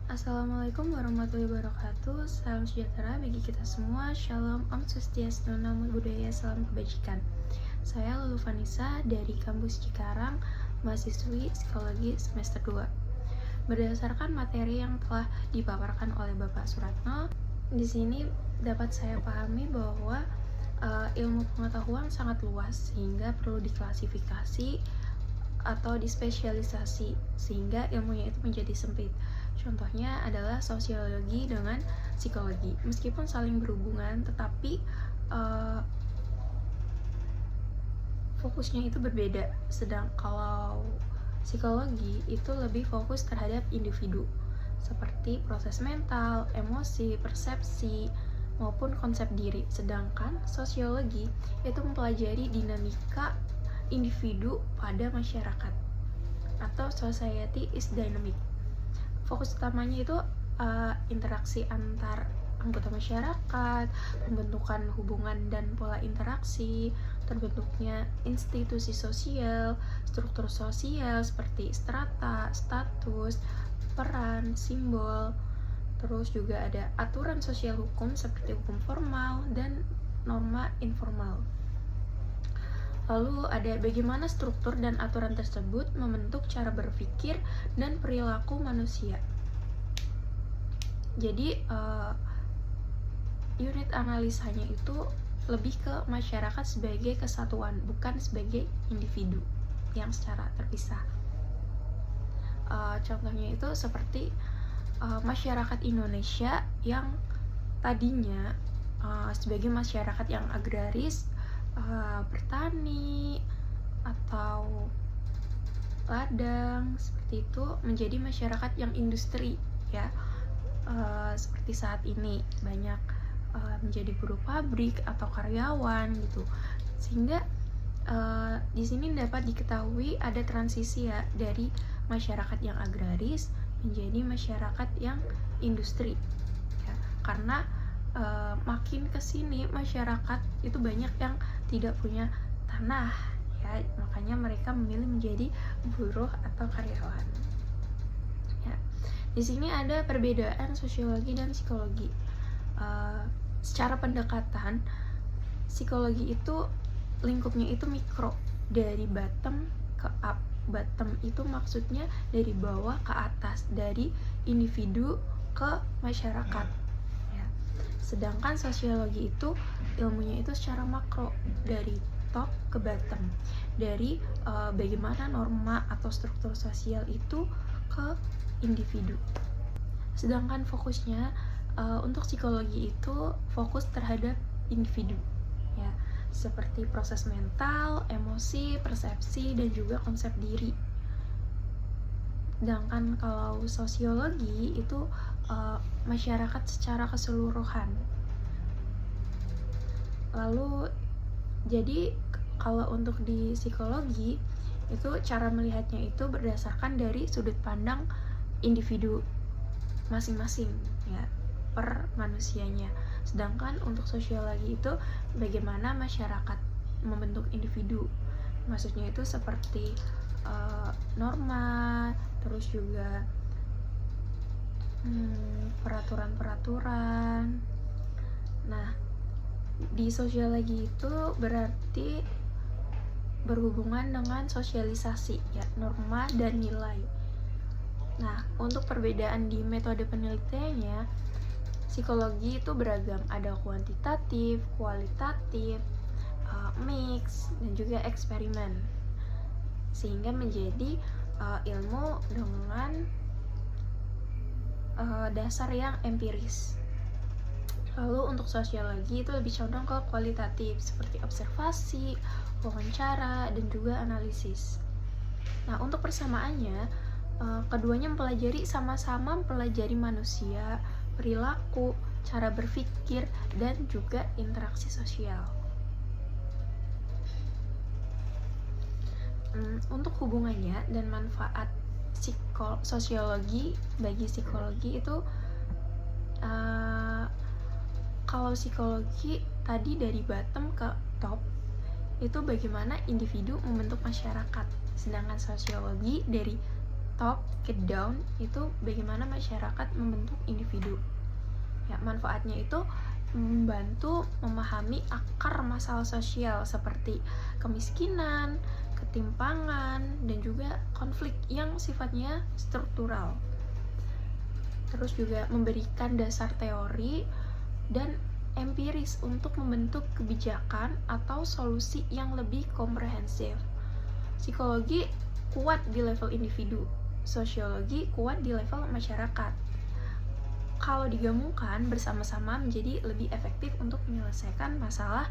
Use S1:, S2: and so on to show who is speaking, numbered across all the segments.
S1: Assalamualaikum warahmatullahi wabarakatuh. Salam sejahtera bagi kita semua. Shalom, Om Swastiastu, Namo Buddhaya, salam kebajikan. Saya Lulu Vanessa dari kampus Cikarang, mahasiswi psikologi semester 2. Berdasarkan materi yang telah dipaparkan oleh Bapak Suratno, di sini dapat saya pahami bahwa ilmu pengetahuan sangat luas sehingga perlu diklasifikasi atau dispesialisasi sehingga ilmunya itu menjadi sempit. Contohnya adalah sosiologi dengan psikologi. Meskipun saling berhubungan, tetapi fokusnya itu berbeda. Sedang kalau psikologi itu lebih fokus terhadap individu, seperti proses mental, emosi, persepsi, maupun konsep diri. Sedangkan sosiologi itu mempelajari dinamika individu pada masyarakat, atau society is dynamic. Fokus utamanya itu interaksi antar anggota masyarakat, pembentukan hubungan dan pola interaksi, terbentuknya institusi sosial, struktur sosial seperti strata, status, peran, simbol, terus juga ada aturan sosial hukum seperti hukum formal dan norma informal. Lalu ada bagaimana struktur dan aturan tersebut membentuk cara berpikir dan perilaku manusia. Jadi unit analisanya itu lebih ke masyarakat sebagai kesatuan, bukan sebagai individu yang secara terpisah. Contohnya itu seperti masyarakat Indonesia yang tadinya sebagai masyarakat yang agraris, bertani atau ladang seperti itu, menjadi masyarakat yang industri ya, seperti saat ini banyak menjadi buruh pabrik atau karyawan gitu, sehingga di sini dapat diketahui ada transisi ya dari masyarakat yang agraris menjadi masyarakat yang industri ya, karena makin kesini masyarakat itu banyak yang tidak punya tanah ya, makanya mereka memilih menjadi buruh atau karyawan ya. Di sini ada perbedaan sosiologi dan psikologi. Secara pendekatan, psikologi itu lingkupnya itu mikro, dari bottom ke up. Bottom itu maksudnya dari bawah ke atas, dari individu ke masyarakat. Sedangkan sosiologi itu ilmunya itu secara makro, dari top ke bottom, dari bagaimana norma atau struktur sosial itu ke individu. Sedangkan fokusnya untuk psikologi itu fokus terhadap individu ya, seperti proses mental, emosi, persepsi, dan juga konsep diri. Sedangkan kalau sosiologi itu masyarakat secara keseluruhan. Lalu jadi kalau untuk di psikologi itu cara melihatnya itu berdasarkan dari sudut pandang individu masing-masing ya, per manusianya. Sedangkan untuk sosiologi itu bagaimana masyarakat membentuk individu, maksudnya itu seperti norma, terus juga peraturan-peraturan. Nah, di sosiologi itu berarti berhubungan dengan sosialisasi ya, norma dan nilai. Nah, untuk perbedaan di metode penelitiannya, psikologi itu beragam, ada kuantitatif, kualitatif, mix, dan juga eksperimen, sehingga menjadi ilmu dengan dasar yang empiris. Lalu untuk sosiologi itu lebih condong ke kualitatif, seperti observasi, wawancara, dan juga analisis. Nah, untuk persamaannya, keduanya sama-sama mempelajari manusia, perilaku, cara berpikir, dan juga interaksi sosial. Untuk hubungannya dan manfaat sosiologi bagi psikologi itu, kalau psikologi tadi dari bottom ke top itu bagaimana individu membentuk masyarakat, sedangkan sosiologi dari top ke down itu bagaimana masyarakat membentuk individu. Ya, manfaatnya itu membantu memahami akar masalah sosial seperti kemiskinan, ketimpangan, dan juga konflik yang sifatnya struktural. Terus juga memberikan dasar teori dan empiris untuk membentuk kebijakan atau solusi yang lebih komprehensif. Psikologi kuat di level individu, sosiologi kuat di level masyarakat. Kalau digabungkan bersama-sama menjadi lebih efektif untuk menyelesaikan masalah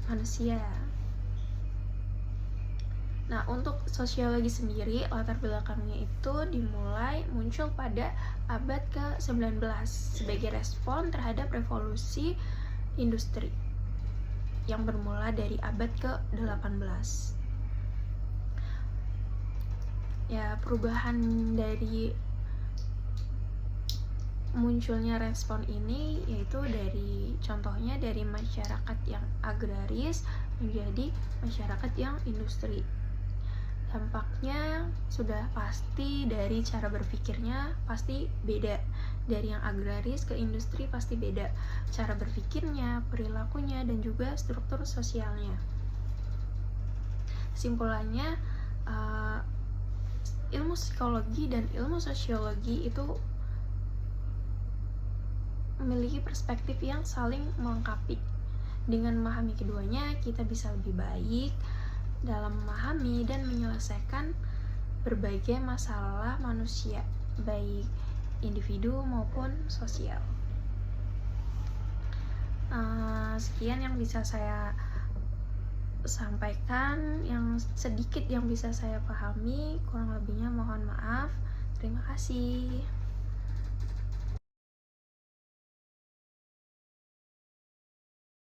S1: manusia. Nah, untuk sosiologi sendiri, latar belakangnya itu dimulai muncul pada abad ke-19 sebagai respon terhadap revolusi industri yang bermula dari abad ke-18. Ya, perubahan dari munculnya respon ini yaitu contohnya dari masyarakat yang agraris menjadi masyarakat yang industri. Dampaknya sudah pasti dari cara berpikirnya pasti beda. Dari yang agraris ke industri pasti beda. Cara berpikirnya, perilakunya, dan juga struktur sosialnya. Kesimpulannya, ilmu psikologi dan ilmu sosiologi itu memiliki perspektif yang saling melengkapi. Dengan memahami keduanya, kita bisa lebih baik dalam memahami dan menyelesaikan berbagai masalah manusia, baik individu maupun sosial. Sekian yang bisa saya sampaikan, yang sedikit yang bisa saya pahami, kurang lebihnya mohon maaf. Terima kasih.